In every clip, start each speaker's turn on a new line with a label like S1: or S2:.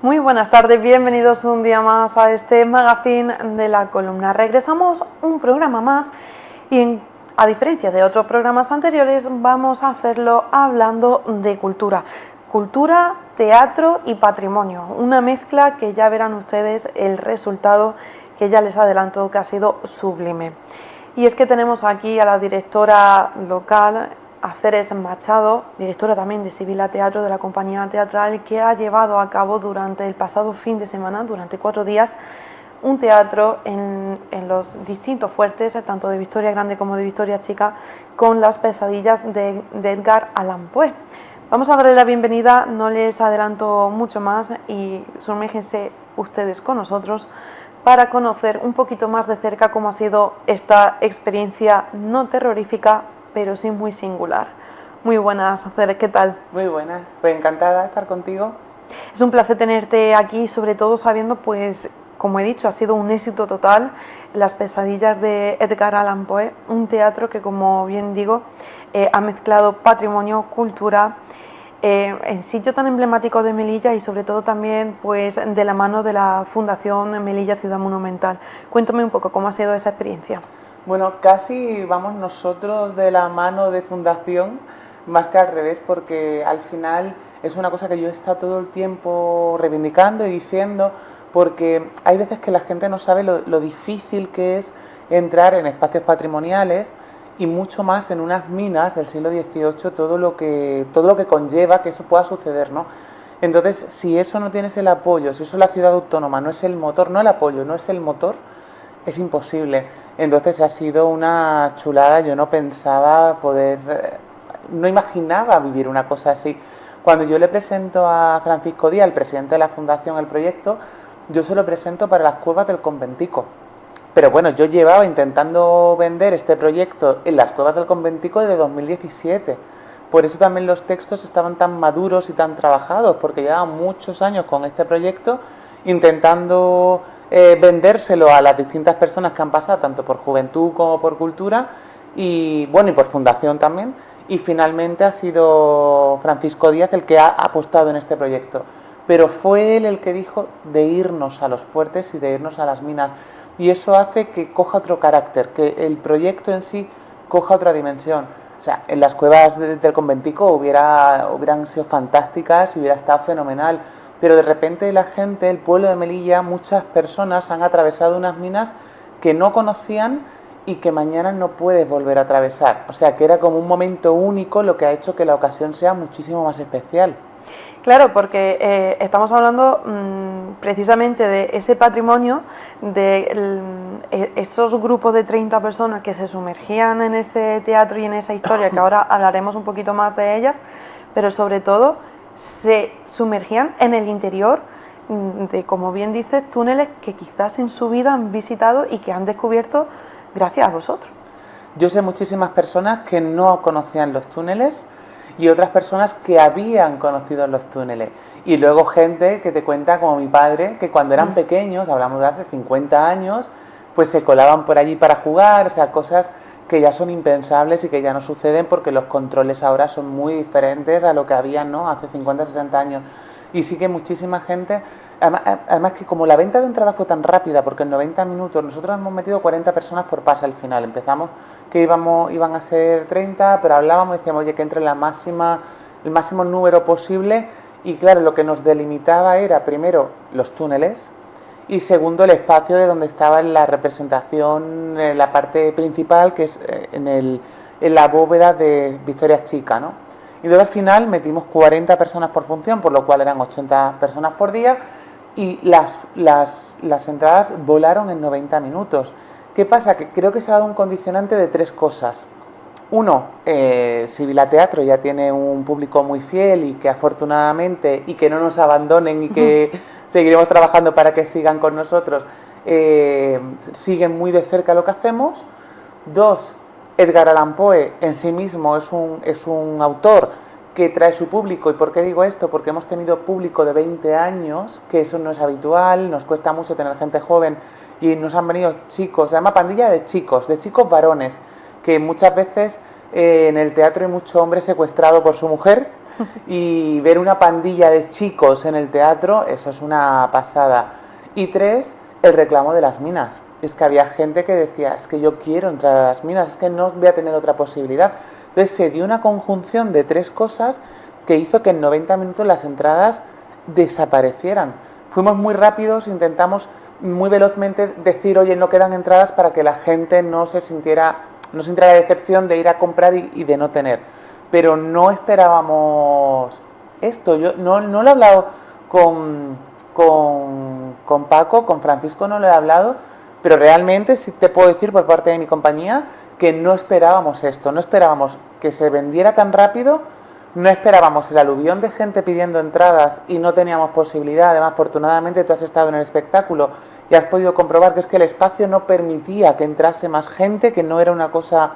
S1: Muy buenas tardes, bienvenidos un día más a este magazine de la columna. Regresamos un programa más y a diferencia de otros programas anteriores vamos a hacerlo hablando de cultura. Cultura, teatro y patrimonio, una mezcla que ya verán ustedes el resultado, que ya les adelanto que ha sido sublime. Y es que tenemos aquí a la directora local, Aceres Machado, directora también de Sibila Teatro, de la compañía teatral, que ha llevado a cabo durante el pasado fin de semana, durante 4 días, un teatro en los distintos fuertes, tanto de Victoria Grande como de Victoria Chica, con Las pesadillas de Edgar Allan Poe. Vamos a darle la bienvenida, no les adelanto mucho más y sumérgense ustedes con nosotros para conocer un poquito más de cerca cómo ha sido esta experiencia no terrorífica, pero sí muy singular. Muy buenas, Aceres, ¿qué tal?
S2: Muy buenas, pues encantada de estar contigo.
S1: Es un placer tenerte aquí, sobre todo sabiendo, pues, como he dicho, ha sido un éxito total, Las pesadillas de Edgar Allan Poe, un teatro que, como bien digo, ha mezclado patrimonio, cultura, en sitio tan emblemático de Melilla y sobre todo también pues de la mano de la Fundación Melilla Ciudad Monumental. Cuéntame un poco cómo ha sido esa experiencia.
S2: Bueno, casi vamos nosotros de la mano de Fundación, más que al revés, porque al final es una cosa que yo he estado todo el tiempo reivindicando y diciendo, porque hay veces que la gente no sabe lo difícil que es entrar en espacios patrimoniales y mucho más en unas minas del siglo XVIII, todo lo que conlleva que eso pueda suceder, ¿no? Entonces, si eso no tienes el apoyo, si eso la ciudad autónoma no es el motor, no el apoyo, no es el motor, es imposible. Entonces ha sido una chulada, yo no pensaba poder, no imaginaba vivir una cosa así. Cuando yo le presento a Francisco Díaz, el presidente de la Fundación, el proyecto, yo se lo presento para las cuevas del Conventico. Pero bueno, yo llevaba intentando vender este proyecto en las cuevas del Conventico desde 2017. Por eso también los textos estaban tan maduros y tan trabajados, porque llevaban muchos años con este proyecto intentando vendérselo a las distintas personas que han pasado, tanto por juventud como por cultura, y bueno, y por fundación también. Y finalmente ha sido Francisco Díaz el que ha apostado en este proyecto. Pero fue él el que dijo de irnos a los fuertes y de irnos a las minas. Y eso hace que coja otro carácter, que el proyecto en sí coja otra dimensión. O sea, en las cuevas del Conventico hubieran sido fantásticas y hubiera estado fenomenal. Pero de repente la gente, el pueblo de Melilla, muchas personas han atravesado unas minas que no conocían y que mañana no puedes volver a atravesar. O sea, que era como un momento único, lo que ha hecho que la ocasión sea muchísimo más especial.
S1: Claro, porque estamos hablando precisamente de ese patrimonio, de esos grupos de 30 personas que se sumergían en ese teatro y en esa historia, que ahora hablaremos un poquito más de ellas, pero sobre todo se sumergían en el interior de, como bien dices, túneles que quizás en su vida han visitado y que han descubierto gracias a vosotros.
S2: Yo sé muchísimas personas que no conocían los túneles y otras personas que habían conocido los túneles. Y luego gente que te cuenta, como mi padre, que cuando eran pequeños, hablamos de hace 50 años, pues se colaban por allí para jugar, o sea, cosas que ya son impensables y que ya no suceden porque los controles ahora son muy diferentes a lo que había, ¿no?, hace 50, 60 años. Y sí que muchísima gente, además que como la venta de entrada fue tan rápida, porque en 90 minutos nosotros hemos metido 40 personas por pase al final, empezamos que iban a ser 30, pero hablábamos y decíamos, oye, que entre el máximo número posible, y claro, lo que nos delimitaba era primero los túneles y segundo el espacio de donde estaba la representación, la parte principal, que es en la bóveda de Victoria Chica, ¿no? Y luego al final metimos 40 personas por función, por lo cual eran 80 personas por día, y las entradas volaron en 90 minutos. ¿Qué pasa? Que creo que se ha dado un condicionante de 3 cosas. Uno, Sibila Teatro ya tiene un público muy fiel y que afortunadamente, y que no nos abandonen y que seguiremos trabajando para que sigan con nosotros, siguen muy de cerca lo que hacemos. 2, Edgar Allan Poe en sí mismo es un autor que trae su público. ¿Y por qué digo esto? Porque hemos tenido público de 20 años, que eso no es habitual, nos cuesta mucho tener gente joven, y nos han venido chicos, se llama pandilla de chicos varones, que muchas veces en el teatro hay mucho hombre secuestrado por su mujer Y ver una pandilla de chicos en el teatro, eso es una pasada. Y 3, el reclamo de las minas. Es que había gente que decía, es que yo quiero entrar a las minas, es que no voy a tener otra posibilidad. Entonces se dio una conjunción de 3 cosas que hizo que en 90 minutos las entradas desaparecieran. Fuimos muy rápidos, intentamos muy velozmente decir, oye, no quedan entradas, para que la gente no sintiera la decepción de ir a comprar y de no tener. Pero no esperábamos esto. Yo no lo he hablado con Paco, con Francisco no lo he hablado, pero realmente sí te puedo decir por parte de mi compañía que no esperábamos esto, no esperábamos que se vendiera tan rápido, no esperábamos el aluvión de gente pidiendo entradas y no teníamos posibilidad. Además, afortunadamente tú has estado en el espectáculo y has podido comprobar que es que el espacio no permitía que entrase más gente, que no era una cosa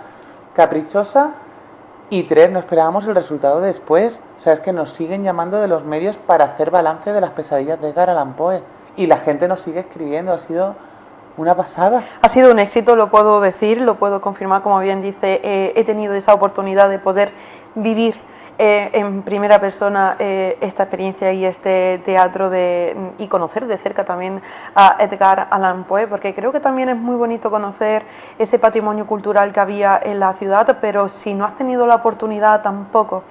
S2: caprichosa. Y 3, no esperábamos el resultado después. O sea, es que nos siguen llamando de los medios para hacer balance de las pesadillas de Edgar Allan Poe. Y la gente nos sigue escribiendo, ha sido una pasada.
S1: Ha sido un éxito, lo puedo decir, lo puedo confirmar, como bien dice, he tenido esa oportunidad de poder vivir en primera persona esta experiencia y este teatro y conocer de cerca también a Edgar Allan Poe, porque creo que también es muy bonito conocer ese patrimonio cultural que había en la ciudad, pero si no has tenido la oportunidad tampoco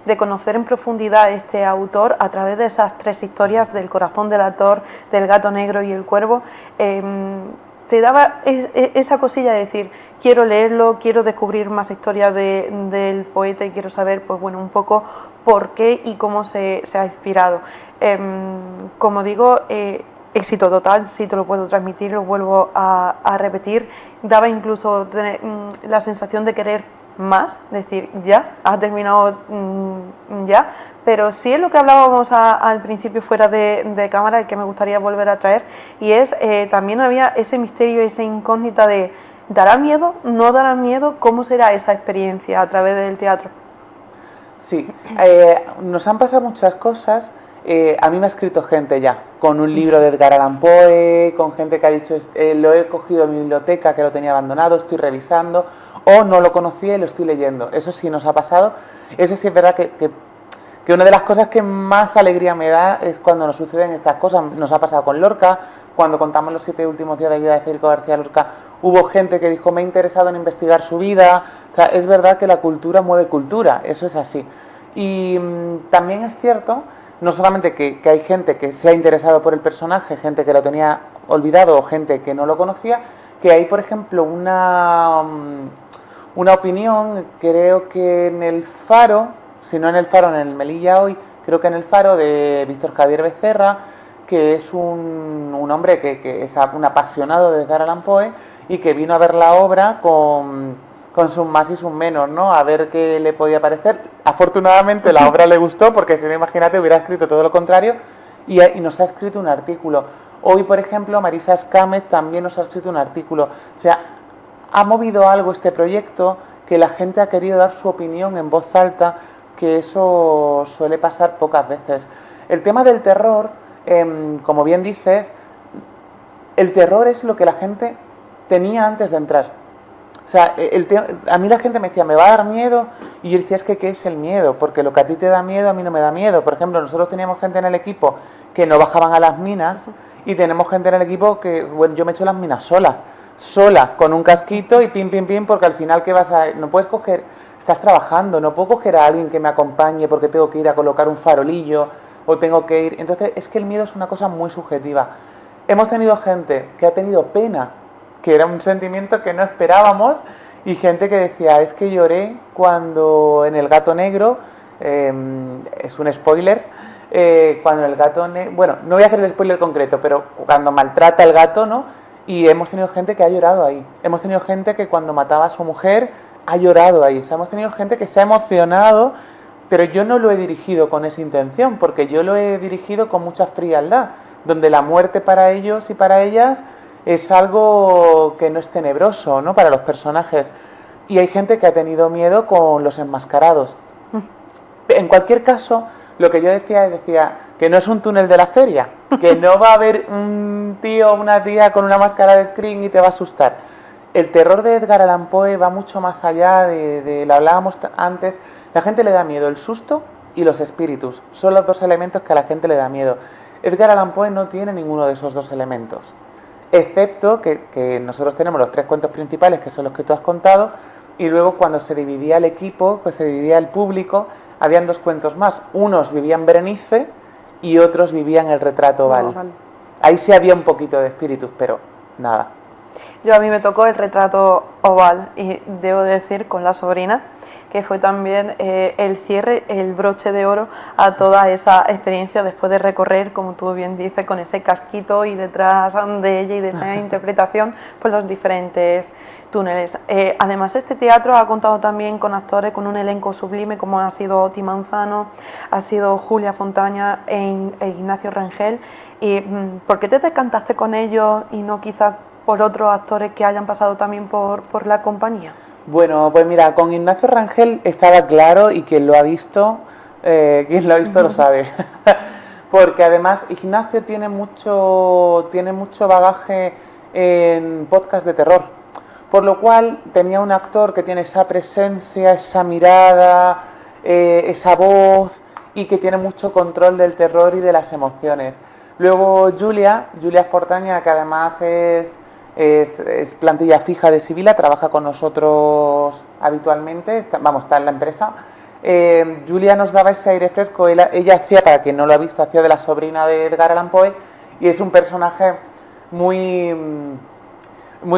S1: de conocer en profundidad este autor a través de esas 3 historias del corazón del actor, del gato negro y el cuervo, te daba esa cosilla de decir, quiero leerlo, quiero descubrir más historias del poeta y quiero saber, pues bueno, un poco por qué y cómo se ha inspirado. Como digo, éxito total, sí te lo puedo transmitir, lo vuelvo a repetir. Daba incluso la sensación de querer más, decir, ya, ha terminado ya, pero sí es lo que hablábamos al principio fuera de cámara y que me gustaría volver a traer, y es, también había ese misterio, esa incógnita de, ¿dará miedo? ¿No dará miedo? ¿Cómo será esa experiencia a través del teatro?
S2: Sí, nos han pasado muchas cosas. A mí me ha escrito gente ya, con un libro de Edgar Allan Poe, con gente que ha dicho, lo he cogido en mi biblioteca, que lo tenía abandonado, estoy revisando, o no lo conocía y lo estoy leyendo. Eso sí nos ha pasado. Eso sí es verdad que una de las cosas que más alegría me da es cuando nos suceden estas cosas. Nos ha pasado con Lorca, cuando contamos los 7 últimos días de vida de Federico García Lorca, hubo gente que dijo, me he interesado en investigar su vida. O sea, es verdad que la cultura mueve cultura, eso es así. Y también es cierto, no solamente que hay gente que se ha interesado por el personaje, gente que lo tenía olvidado o gente que no lo conocía, que hay, por ejemplo, una opinión, creo que en el Faro, si no en el Faro, en el Melilla Hoy, creo que en el Faro, de Víctor Javier Becerra, que es un hombre que es un apasionado de Edgar Allan Poe y que vino a ver la obra con sus más y sus menos, ¿no? A ver qué le podía parecer. Afortunadamente la obra le gustó, porque si no, imagínate, hubiera escrito todo lo contrario, y nos ha escrito un artículo. Hoy, por ejemplo, Marisa Escámez también nos ha escrito un artículo. O sea, ha movido algo este proyecto, que la gente ha querido dar su opinión en voz alta, que eso suele pasar pocas veces. El tema del terror, como bien dices, el terror es lo que la gente tenía antes de entrar. O sea, a mí la gente me decía, ¿me va a dar miedo? Y yo decía, es que ¿qué es el miedo? Porque lo que a ti te da miedo, a mí no me da miedo. Por ejemplo, nosotros teníamos gente en el equipo que no bajaban a las minas, y tenemos gente en el equipo que, bueno, yo me he hecho las minas sola, con un casquito y pim, porque al final, ¿qué vas a...? No puedes coger, estás trabajando, no puedo coger a alguien que me acompañe porque tengo que ir a colocar un farolillo o tengo que ir... Entonces, es que el miedo es una cosa muy subjetiva. Hemos tenido gente que ha tenido pena, que era un sentimiento que no esperábamos, y gente que decía, es que lloré cuando en El gato negro, es un spoiler, cuando el gato negro, bueno, no voy a hacer el spoiler concreto, pero cuando maltrata al gato, ¿no? Y hemos tenido gente que ha llorado ahí. Hemos tenido gente que cuando mataba a su mujer ha llorado ahí. O sea, hemos tenido gente que se ha emocionado, pero yo no lo he dirigido con esa intención, porque yo lo he dirigido con mucha frialdad, donde la muerte para ellos y para ellas es algo que no es tenebroso, ¿no?, para los personajes. Y hay gente que ha tenido miedo con los enmascarados. En cualquier caso, lo que yo decía que no es un túnel de la feria, que no va a haber un tío o una tía con una máscara de Scream y te va a asustar. El terror de Edgar Allan Poe va mucho más allá de lo hablábamos antes. La gente le da miedo el susto y los espíritus. Son los dos elementos que a la gente le da miedo. Edgar Allan Poe no tiene ninguno de esos dos elementos, excepto que nosotros tenemos los 3 cuentos principales, que son los que tú has contado, y luego cuando se dividía el equipo, que se dividía el público, habían 2 cuentos más. Unos vivían Berenice y otros vivían el retrato oval. Ahí sí había un poquito de espíritus, pero nada.
S1: A mí me tocó el retrato oval y debo decir con la sobrina que fue también el cierre, el broche de oro a toda esa experiencia después de recorrer, como tú bien dices, con ese casquito y detrás de ella y de esa interpretación, pues los diferentes túneles. Además, este teatro ha contado también con actores, con un elenco sublime como ha sido Oti Manzano, ha sido Julia Fontaña e Ignacio Rangel. Y, ¿por qué te decantaste con ellos y no quizás por otros actores que hayan pasado también por la compañía?
S2: Bueno, pues mira, con Ignacio Rangel estaba claro, y quien lo ha visto lo sabe. Porque además Ignacio tiene mucho bagaje en podcast de terror, por lo cual tenía un actor que tiene esa presencia, esa mirada, esa voz, y que tiene mucho control del terror y de las emociones. Luego Julia Fortaña, que además es plantilla fija de Sibila, trabaja con nosotros habitualmente, está en la empresa. Julia nos daba ese aire fresco. Ella hacía, para quien no lo ha visto, hacía de la sobrina de Edgar Allan Poe, y es un personaje muy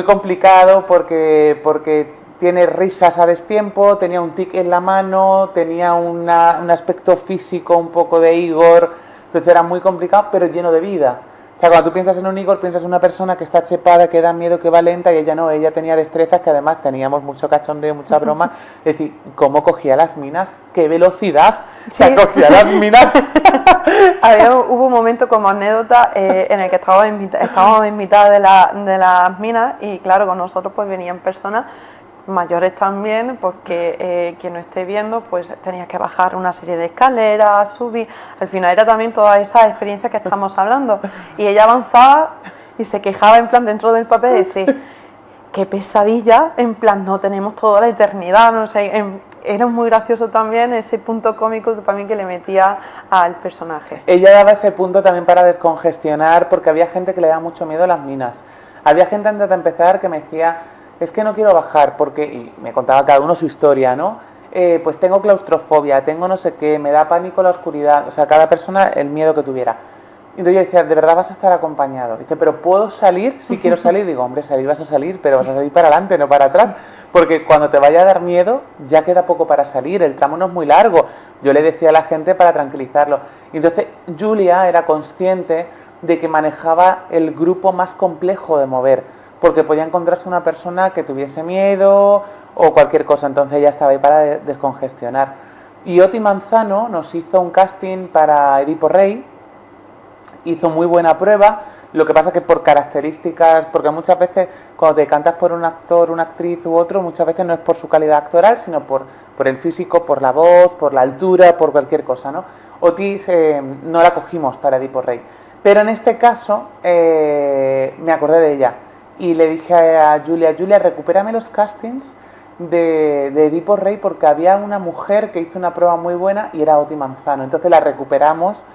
S2: complicado porque tiene risas a destiempo, tenía un tic en la mano, tenía un aspecto físico un poco de Igor, entonces era muy complicado, pero lleno de vida. O sea, cuando tú piensas en un Igor, piensas en una persona que está chepada, que da miedo, que va lenta, y ella no, ella tenía destrezas, que además teníamos mucho cachondeo, mucha broma. Es decir, ¿cómo cogía las minas? ¡Qué velocidad! Sí. O sea, cogía las minas.
S1: Hubo un momento como anécdota en el que estábamos en mitad de las minas, y claro, con nosotros pues venían personas mayores también, porque quien no esté viendo, pues tenía que bajar una serie de escaleras, subir. Al final era también toda esa experiencia que estamos hablando, y ella avanzaba y se quejaba en plan dentro del papel de decir, qué pesadilla, en plan no tenemos toda la eternidad, no sé. Era muy gracioso también ese punto cómico también que le metía al personaje.
S2: Ella daba ese punto también para descongestionar, porque había gente que le daba mucho miedo a las minas. Había gente antes de empezar que me decía, es que no quiero bajar porque, y me contaba cada uno su historia, ¿no? Pues tengo claustrofobia, tengo no sé qué, me da pánico la oscuridad, o sea, cada persona el miedo que tuviera. Entonces yo decía, ¿de verdad vas a estar acompañado? Dice, ¿pero puedo salir? Si quiero salir. Digo, hombre, salir vas a salir, pero vas a salir para adelante, no para atrás, porque cuando te vaya a dar miedo ya queda poco para salir, el tramo no es muy largo. Yo le decía a la gente para tranquilizarlo. Y entonces Julia era consciente de que manejaba el grupo más complejo de mover, porque podía encontrarse una persona que tuviese miedo o cualquier cosa, entonces ella estaba ahí para descongestionar. Y Oti Manzano nos hizo un casting para Edipo Rey, hizo muy buena prueba, lo que pasa es que por características, porque muchas veces cuando te cantas por un actor, una actriz u otro, muchas veces no es por su calidad actoral, sino por el físico, por la voz, por la altura, por cualquier cosa, ¿no? Oti no la cogimos para Edipo Rey, pero en este caso me acordé de ella y le dije a Julia, recupérame los castings de Edipo Rey, porque había una mujer que hizo una prueba muy buena y era Oti Manzano, entonces la recuperamos.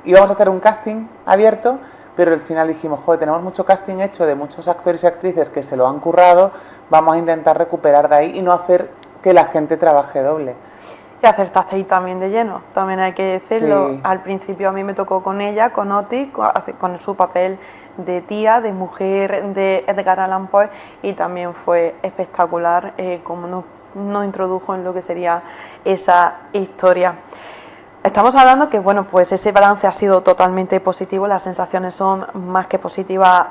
S2: Íbamos a hacer un casting abierto, pero al final dijimos, joder, tenemos mucho casting hecho de muchos actores y actrices que se lo han currado, vamos a intentar recuperar de ahí y no hacer que la gente trabaje doble.
S1: Y acertaste ahí también de lleno, también hay que decirlo. Sí. Al principio a mí me tocó con ella, con Oti, con su papel de tía, de mujer de Edgar Allan Poe, y también fue espectacular como nos introdujo en lo que sería esa historia. Estamos hablando que, bueno, pues ese balance ha sido totalmente positivo, las sensaciones son más que positivas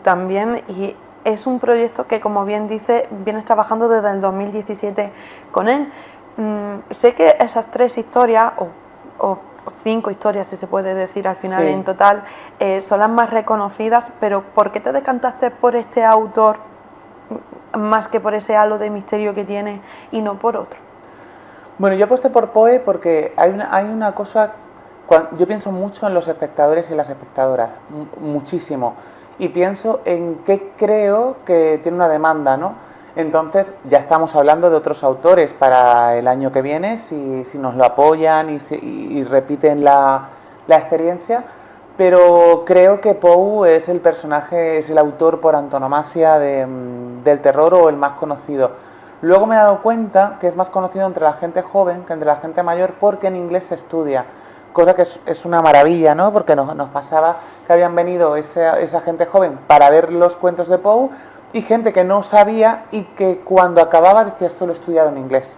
S1: también, y es un proyecto que, como bien dice, vienes trabajando desde el 2017 con él. Sé que esas 3 historias, o 5 historias, si se puede decir al final, sí, en total, son las más reconocidas, pero ¿por qué te decantaste por este autor más que por ese halo de misterio que tiene y no por otro?
S2: Bueno, yo aposté por Poe porque hay una cosa, yo pienso mucho en los espectadores y las espectadoras, muchísimo, y pienso en qué creo que tiene una demanda, ¿no? Entonces ya estamos hablando de otros autores para el año que viene, si nos lo apoyan y repiten la experiencia, pero creo que Poe es el personaje, es el autor por antonomasia del terror o el más conocido. Luego me he dado cuenta que es más conocido entre la gente joven que entre la gente mayor porque en inglés se estudia, cosa que es una maravilla, ¿no? Porque nos pasaba que habían venido esa gente joven para ver los cuentos de Poe y gente que no sabía y que cuando acababa decía esto lo he estudiado en inglés.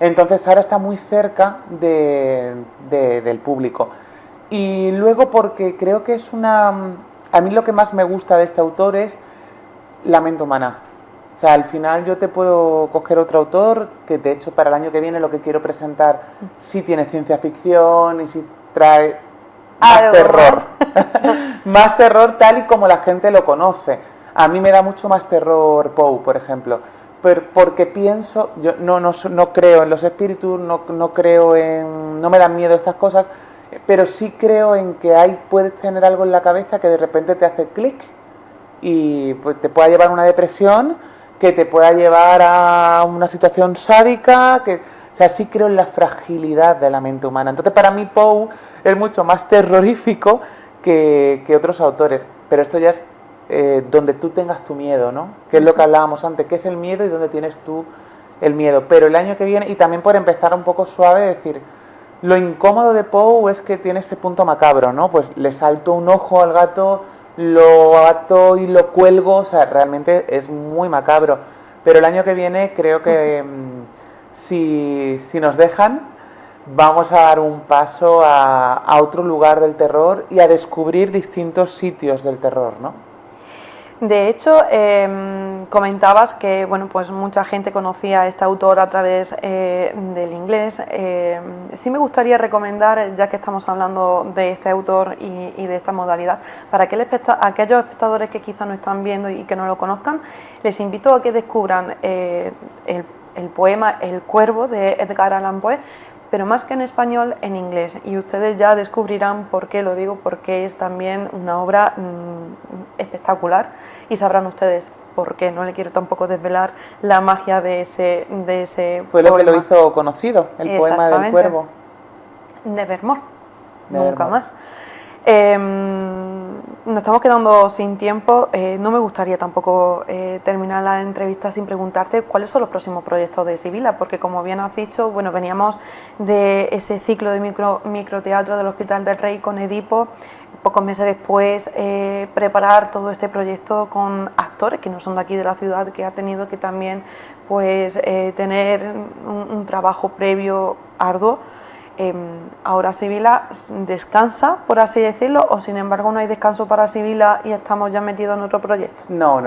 S2: Entonces ahora está muy cerca del público. Y luego porque creo que a mí lo que más me gusta de este autor es la mente humana. O sea, al final yo te puedo coger otro autor, que de hecho para el año que viene lo que quiero presentar sí tiene ciencia ficción y sí trae más terror. Más terror tal y como la gente lo conoce. A mí me da mucho más terror Poe, por ejemplo. Porque pienso, yo no creo en los espíritus, no creo en... no me dan miedo estas cosas, pero sí creo en que puedes tener algo en la cabeza que de repente te hace clic y pues te pueda llevar a una depresión, que te pueda llevar a una situación sádica, o sea, sí creo en la fragilidad de la mente humana. Entonces para mí Poe es mucho más terrorífico que otros autores, pero esto ya es donde tú tengas tu miedo, ¿no? Que es lo que hablábamos antes, qué es el miedo y dónde tienes tú el miedo. Pero el año que viene, y también por empezar un poco suave, decir, lo incómodo de Poe es que tiene ese punto macabro, ¿no? Pues le salto un ojo al gato, lo ato y lo cuelgo, o sea, realmente es muy macabro. Pero el año que viene creo que si nos dejan, vamos a dar un paso a otro lugar del terror y a descubrir distintos sitios del terror, ¿no?
S1: De hecho, comentabas que bueno, pues mucha gente conocía a este autor a través del inglés. Sí me gustaría recomendar, ya que estamos hablando de este autor y de esta modalidad, para aquellos espectadores que quizá no están viendo y que no lo conozcan, les invito a que descubran el poema El Cuervo de Edgar Allan Poe, pero más que en español, en inglés. Y ustedes ya descubrirán por qué lo digo, porque es también una obra espectacular y sabrán ustedes por qué. No le quiero tampoco desvelar la magia de ese
S2: Fue lo que lo hizo conocido, el poema del Cuervo.
S1: Nevermore, nunca más. Nos estamos quedando sin tiempo. No me gustaría tampoco terminar la entrevista sin preguntarte cuáles son los próximos proyectos de Sibila, porque como bien has dicho, bueno, veníamos de ese ciclo de microteatro del Hospital del Rey con Edipo. Pocos meses después preparar todo este proyecto con actores que no son de aquí de la ciudad, que ha tenido que también pues tener un trabajo previo arduo. Ahora Sibila descansa, por así decirlo, o sin embargo no hay descanso para Sibila y estamos ya metidos en otro proyecto.
S2: No.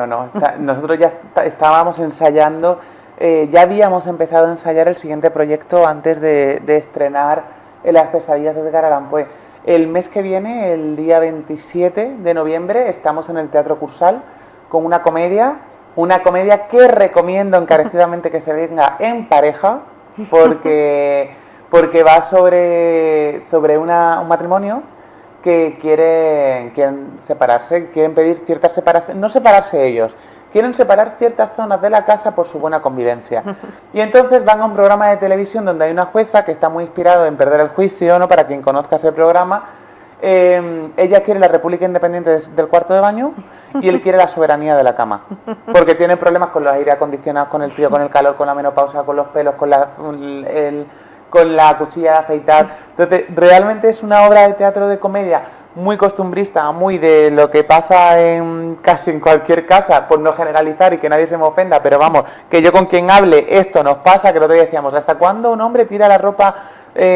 S2: Nosotros ya estábamos ensayando, ya habíamos empezado a ensayar el siguiente proyecto antes de estrenar Las pesadillas de Edgar Allan Poe. El mes que viene, el día 27 de noviembre, estamos en el Teatro Cursal con una comedia que recomiendo encarecidamente que se venga en pareja, porque va sobre un matrimonio que quieren separarse, quieren pedir cierta separación, no separarse ellos, quieren separar ciertas zonas de la casa por su buena convivencia. Y entonces van a un programa de televisión donde hay una jueza que está muy inspirado en Perder el Juicio, ¿no? Para quien conozca ese programa. Ella quiere la República Independiente del cuarto de baño y él quiere la soberanía de la cama, porque tiene problemas con los aire acondicionados, con el frío, con el calor, con la menopausia, con los pelos, con la cuchilla de afeitar. Entonces, realmente es una obra de teatro de comedia muy costumbrista, muy de lo que pasa casi en cualquier casa, por no generalizar y que nadie se me ofenda, pero vamos, que yo con quien hable esto nos pasa, que lo otro día decíamos, ¿hasta cuándo un hombre tira la ropa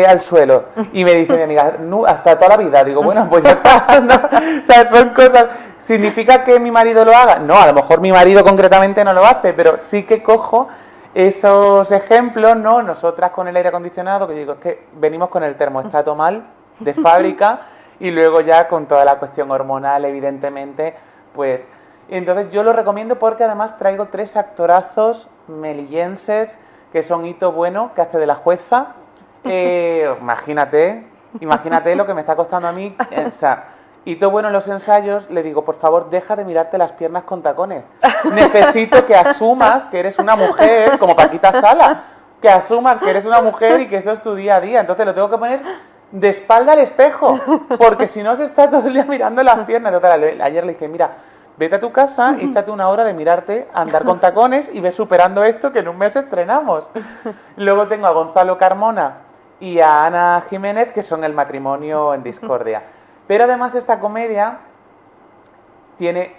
S2: al suelo? Y me dice mi amiga, no, hasta toda la vida. Digo, bueno, pues ya está, ¿no? O sea, son cosas... ¿Significa que mi marido lo haga? No, a lo mejor mi marido concretamente no lo hace, pero sí que cojo esos ejemplos, ¿no? Nosotras con el aire acondicionado, que digo, es que venimos con el termostato mal, de fábrica, y luego ya con toda la cuestión hormonal, evidentemente, pues... Entonces yo lo recomiendo porque además traigo 3 actorazos melillenses, que son Hito Bueno, que hace de la jueza. Imagínate lo que me está costando a mí, o sea... Y todo bueno en los ensayos, le digo, por favor, deja de mirarte las piernas con tacones. Necesito que asumas que eres una mujer, como Paquita Sala, que asumas que eres una mujer y que esto es tu día a día. Entonces lo tengo que poner de espalda al espejo, porque si no se está todo el día mirando las piernas. Entonces, ayer le dije, mira, vete a tu casa y échate una hora de mirarte, andar con tacones y ve superando esto que en un mes estrenamos. Luego tengo a Gonzalo Carmona y a Ana Jiménez, que son el matrimonio en discordia. Pero además esta comedia tiene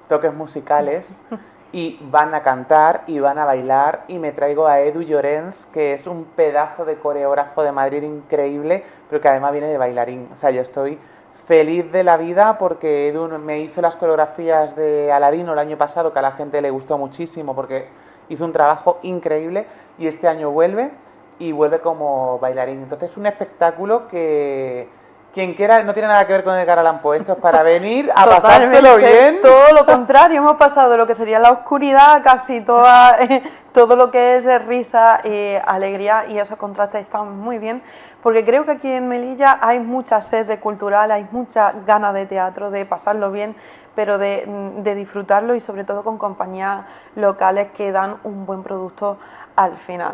S2: toques musicales y van a cantar y van a bailar y me traigo a Edu Llorens, que es un pedazo de coreógrafo de Madrid increíble, pero que además viene de bailarín. O sea, yo estoy feliz de la vida porque Edu me hizo las coreografías de Aladino el año pasado, que a la gente le gustó muchísimo porque hizo un trabajo increíble y este año vuelve y vuelve como bailarín. Entonces es un espectáculo que quien quiera, no tiene nada que ver con Edgar Allan Poe, esto es para venir a pasárselo bien.
S1: Todo lo contrario, hemos pasado de lo que sería la oscuridad, casi todo lo que es risa y alegría, y esos contrastes están muy bien, porque creo que aquí en Melilla hay mucha sed de cultural, hay muchas ganas de teatro, de pasarlo bien, pero de disfrutarlo y sobre todo con compañías locales que dan un buen producto al final.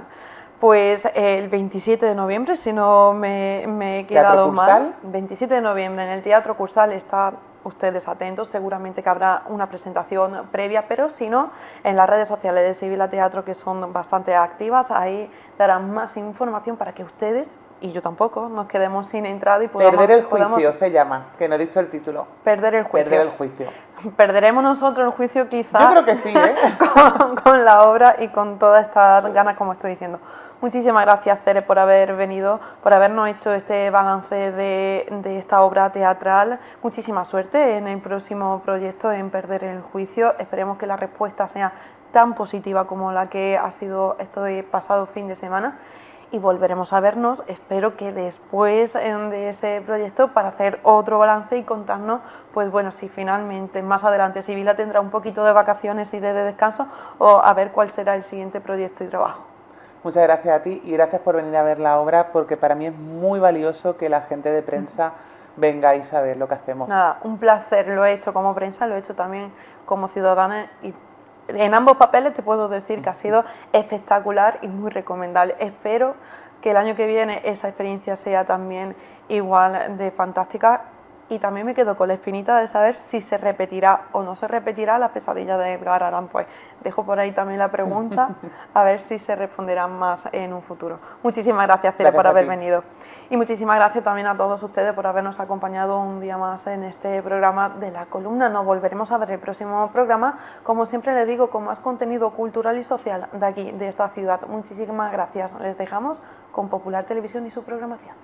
S1: Pues el 27 de noviembre, si no me he quedado mal, 27 de noviembre en el Teatro Cursal, están ustedes atentos, seguramente que habrá una presentación previa, pero si no, en las redes sociales de Sibila Teatro, que son bastante activas, ahí darán más información para que ustedes, y yo tampoco, nos quedemos sin entrada y podamos...
S2: Perder el juicio se llama, que no he dicho el título.
S1: Perder el juicio.
S2: Perder el juicio.
S1: Perderemos nosotros el juicio quizá.
S2: Yo creo que sí, ¿eh?
S1: con la obra y con todas estas ganas, como estoy diciendo. Muchísimas gracias, Cere, por haber venido, por habernos hecho este balance de esta obra teatral. Muchísima suerte en el próximo proyecto, en Perder el juicio. Esperemos que la respuesta sea tan positiva como la que ha sido este pasado fin de semana. Y volveremos a vernos, espero que después de ese proyecto, para hacer otro balance y contarnos, pues bueno, si finalmente más adelante Sibila tendrá un poquito de vacaciones y de descanso, o a ver cuál será el siguiente proyecto y trabajo.
S2: Muchas gracias a ti y gracias por venir a ver la obra, porque para mí es muy valioso que la gente de prensa vengáis a ver lo que hacemos.
S1: Nada, un placer, lo he hecho como prensa, lo he hecho también como ciudadana y en ambos papeles te puedo decir que ha sido espectacular y muy recomendable. Espero que el año que viene esa experiencia sea también igual de fantástica. Y también me quedo con la espinita de saber si se repetirá o no se repetirá la pesadilla de Edgar Allan Poe. Dejo por ahí también la pregunta, a ver si se responderán más en un futuro. Muchísimas gracias, Cere, por haber venido. Y muchísimas gracias también a todos ustedes por habernos acompañado un día más en este programa de La Columna. Nos volveremos a ver el próximo programa, como siempre les digo, con más contenido cultural y social de aquí, de esta ciudad. Muchísimas gracias. Les dejamos con Popular Televisión y su programación.